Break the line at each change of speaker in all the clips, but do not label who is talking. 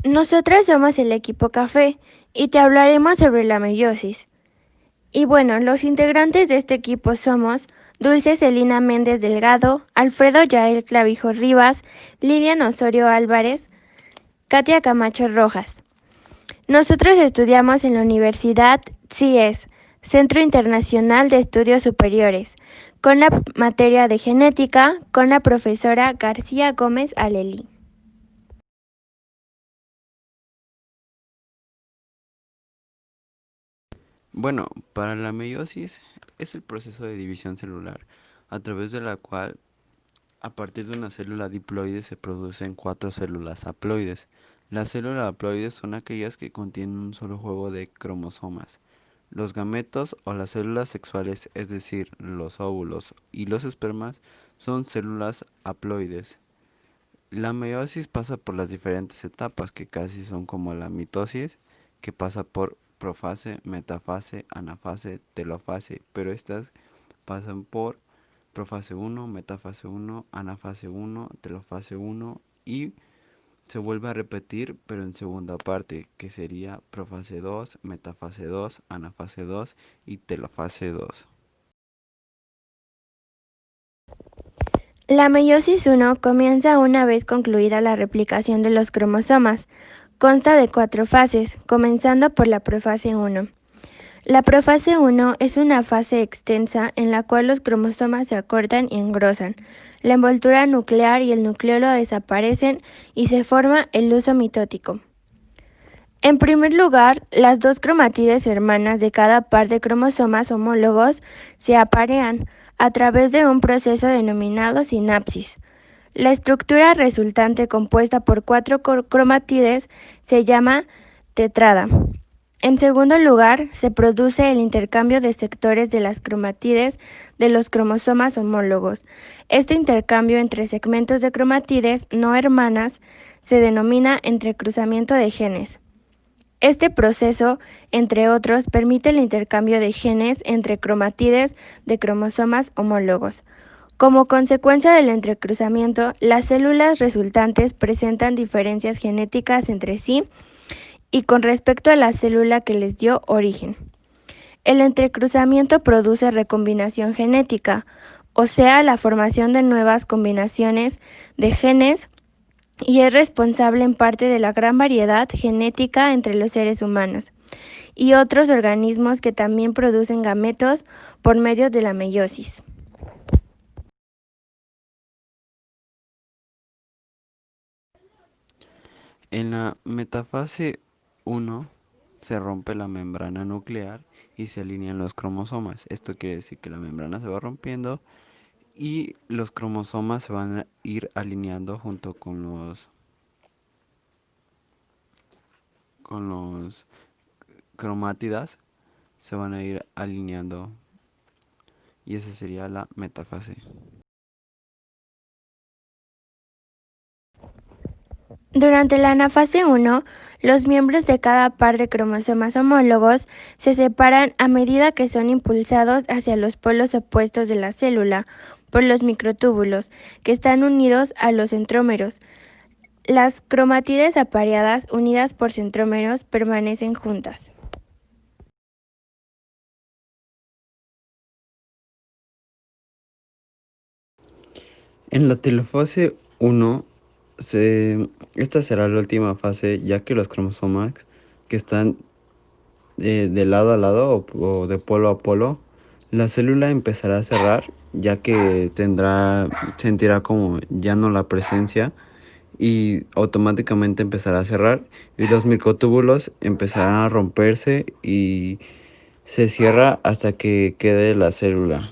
Nosotras somos el equipo café y te hablaremos sobre la meiosis. Y bueno, los integrantes de este equipo somos Dulce Celina Méndez Delgado, Alfredo Yael Clavijo Rivas, Lilian Osorio Álvarez, Katia Camacho Rojas. Nosotros estudiamos en la Universidad CIES, Centro Internacional de Estudios Superiores, con la materia de genética con la profesora García Gómez Alelí.
Bueno, para la meiosis es el proceso de división celular, a través de la cual a partir de una célula diploide se producen cuatro células haploides. Las células haploides son aquellas que contienen un solo juego de cromosomas. Los gametos o las células sexuales, es decir, los óvulos y los espermas, son células haploides. La meiosis pasa por las diferentes etapas que casi son como la mitosis, que pasa por profase, metafase, anafase, telofase, pero estas pasan por profase 1, metafase 1, anafase 1, telofase 1 y se vuelve a repetir, pero en segunda parte, que sería profase 2, metafase 2, anafase 2 y telofase 2.
La meiosis 1 comienza una vez concluida la replicación de los cromosomas. Consta de 4 fases, comenzando por la profase 1. La profase 1 es una fase extensa en la cual los cromosomas se acortan y engrosan. La envoltura nuclear y el nucleolo desaparecen y se forma el huso mitótico. En primer lugar, las dos cromátides hermanas de cada par de cromosomas homólogos se aparean a través de un proceso denominado sinapsis. La estructura resultante, compuesta por 4 cromátides, se llama tetrada. En segundo lugar, se produce el intercambio de sectores de las cromátides de los cromosomas homólogos. Este intercambio entre segmentos de cromátides no hermanas se denomina entrecruzamiento de genes. Este proceso, entre otros, permite el intercambio de genes entre cromátides de cromosomas homólogos. Como consecuencia del entrecruzamiento, las células resultantes presentan diferencias genéticas entre sí y con respecto a la célula que les dio origen. El entrecruzamiento produce recombinación genética, o sea, la formación de nuevas combinaciones de genes, y es responsable en parte de la gran variedad genética entre los seres humanos y otros organismos que también producen gametos por medio de la meiosis.
En la metafase 1 se rompe la membrana nuclear y se alinean los cromosomas. Esto quiere decir que la membrana se va rompiendo y los cromosomas se van a ir alineando junto con los cromátidas, se van a ir alineando y esa sería la metafase.
Durante la anafase 1, los miembros de cada par de cromosomas homólogos se separan a medida que son impulsados hacia los polos opuestos de la célula por los microtúbulos, que están unidos a los centrómeros. Las cromátides apareadas unidas por centrómeros permanecen juntas.
En la telofase 1, esta será la última fase, ya que los cromosomas que están de lado a lado o de polo a polo, la célula empezará a cerrar, ya que sentirá como ya no la presencia y automáticamente empezará a cerrar y los microtúbulos empezarán a romperse y se cierra hasta que quede la célula.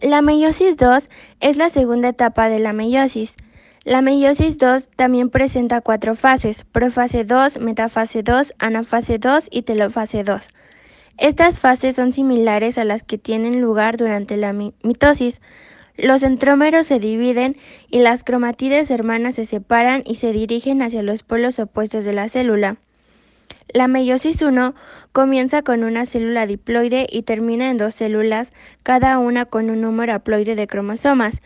La meiosis 2 es la segunda etapa de la meiosis. La meiosis 2 también presenta 4 fases: profase 2, metafase 2, anafase 2 y telofase 2. Estas fases son similares a las que tienen lugar durante la mitosis. Los centrómeros se dividen y las cromátides hermanas se separan y se dirigen hacia los polos opuestos de la célula. La meiosis 1 comienza con una célula diploide y termina en dos células, cada una con un número haploide de cromosomas.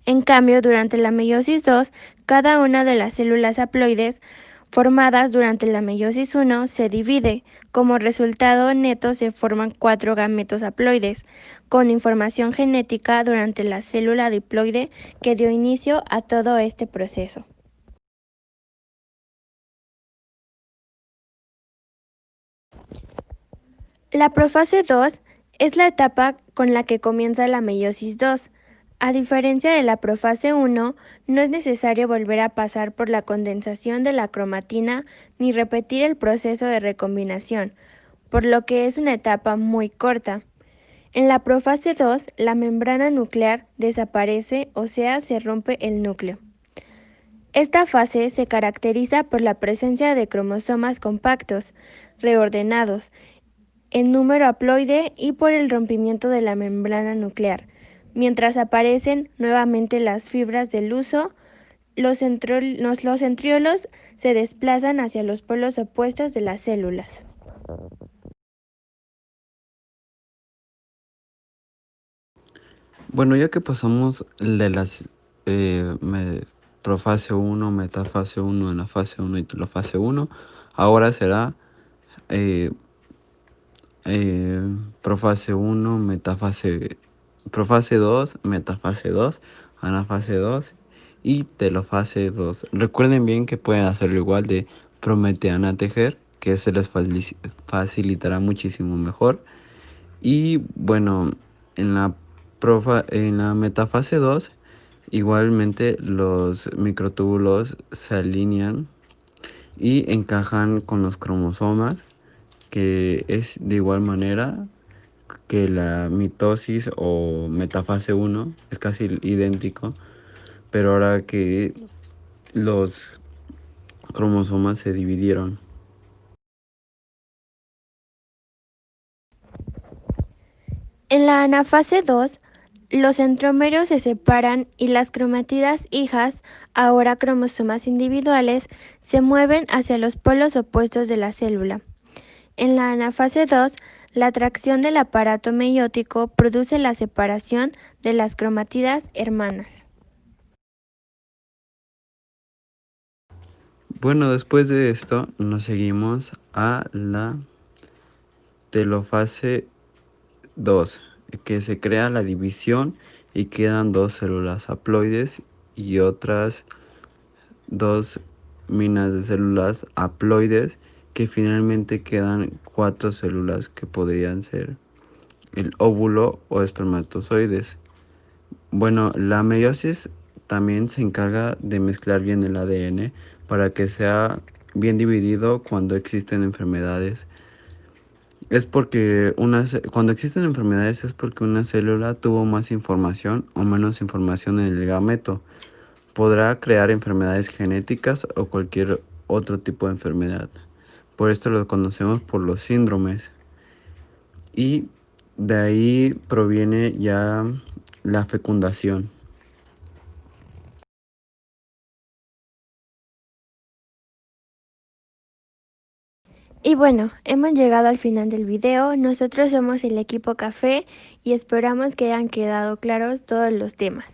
En cambio, durante la meiosis 2, cada una de las células haploides formadas durante la meiosis 1 se divide. Como resultado neto se forman 4 gametos haploides, con información genética durante la célula diploide que dio inicio a todo este proceso. La profase 2 es la etapa con la que comienza la meiosis 2. A diferencia de la profase 1, no es necesario volver a pasar por la condensación de la cromatina ni repetir el proceso de recombinación, por lo que es una etapa muy corta. En la profase 2, la membrana nuclear desaparece, o sea, se rompe el núcleo. Esta fase se caracteriza por la presencia de cromosomas compactos, reordenados, en número haploide y por el rompimiento de la membrana nuclear. Mientras aparecen nuevamente las fibras del huso, los centriolos se desplazan hacia los polos opuestos de las células.
Bueno, ya que pasamos de las profase 1, metafase 1, anafase 1 y telofase 1, ahora será eh, profase 1, profase 2, metafase 2, anafase 2 y telofase 2. Recuerden bien que pueden hacerlo igual de prometean a tejer, que se les facilitará muchísimo mejor. Y bueno, en la metafase 2, igualmente los microtúbulos se alinean y encajan con los cromosomas, que es de igual manera que la mitosis o metafase 1, es casi idéntico, pero ahora que los cromosomas se dividieron.
En la anafase 2, los centrómeros se separan y las cromatidas hijas, ahora cromosomas individuales, se mueven hacia los polos opuestos de la célula. En la anafase 2, la atracción del aparato meiótico produce la separación de las cromatidas hermanas.
Bueno, después de esto nos seguimos a la telofase 2, que se crea la división y quedan dos células haploides y otras dos minas de células haploides, que finalmente quedan cuatro células que podrían ser el óvulo o espermatozoides. Bueno, la meiosis también se encarga de mezclar bien el ADN para que sea bien dividido cuando existen enfermedades. Es porque cuando existen enfermedades es porque una célula tuvo más información o menos información en el gameto. Podrá crear enfermedades genéticas o cualquier otro tipo de enfermedad. Por esto lo conocemos por los síndromes. Y de ahí proviene ya la fecundación.
Y bueno, hemos llegado al final del video. Nosotros somos el equipo Café y esperamos que hayan quedado claros todos los temas.